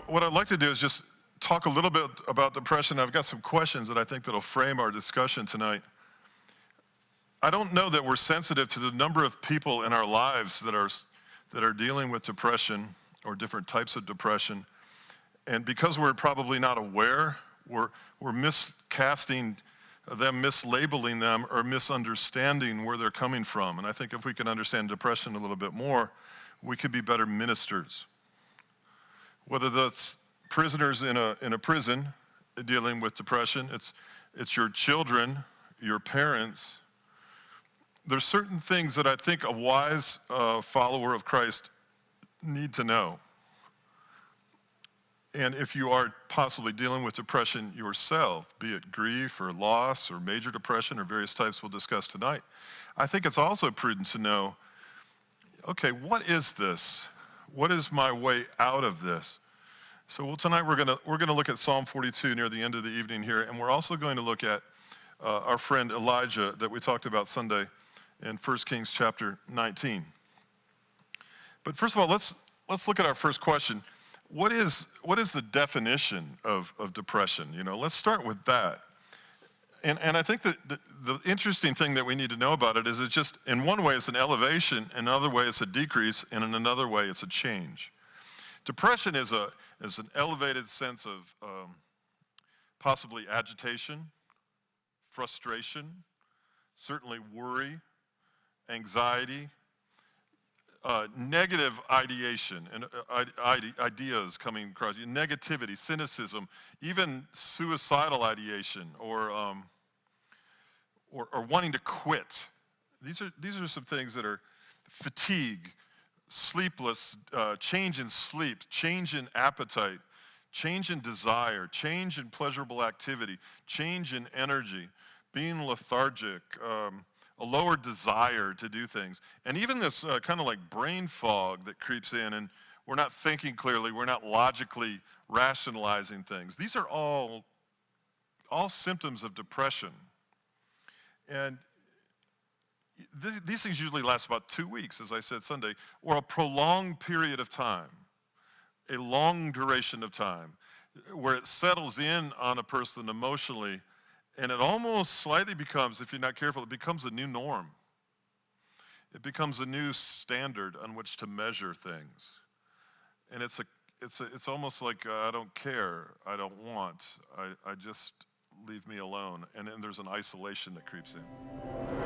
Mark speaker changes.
Speaker 1: What I'd like to do is just talk a little bit about depression. I've got some questions that I think that'll frame our discussion tonight. I don't know that we're sensitive to the number of people in our lives that are dealing with depression or different types of depression. And because we're probably not aware, we're miscasting them, mislabeling them, or misunderstanding where they're coming from. And I think if we can understand depression a little bit more, we could be better ministers. Whether that's prisoners in a prison dealing with depression, it's your children, your parents. There's certain things that I think a wise follower of Christ need to know. And if you are possibly dealing with depression yourself, be it grief or loss or major depression or various types we'll discuss tonight, I think it's also prudent to know, okay, what is this? What is my way out of this? So tonight we're gonna look at Psalm 42 near the end of the evening here, and we're also going to look at our friend Elijah that we talked about Sunday in 1 Kings chapter 19. But first of all, let's look at our first question. What is the definition of depression? You know, let's start with that. And I think that the interesting thing that we need to know about it is it's just, in one way it's an elevation, in another way it's a decrease, and in another way it's a change. Depression is an elevated sense of possibly agitation, frustration, certainly worry, anxiety, negative ideation and ideas coming across you, negativity, cynicism, even suicidal ideation, or wanting to quit. These are some things that are fatigue, sleepless, change in sleep, change in appetite, change in desire, change in pleasurable activity, change in energy, being lethargic, a lower desire to do things. And even this kind of like brain fog that creeps in, and we're not thinking clearly, we're not logically rationalizing things. These are all symptoms of depression. And these things usually last about 2 weeks, as I said Sunday, or a prolonged period of time, a long duration of time, where it settles in on a person emotionally. And it almost slightly becomes, if you're not careful, it becomes a new norm. It becomes a new standard on which to measure things. And it's almost like I don't care, I don't want, I just leave me alone. And then there's an isolation that creeps in.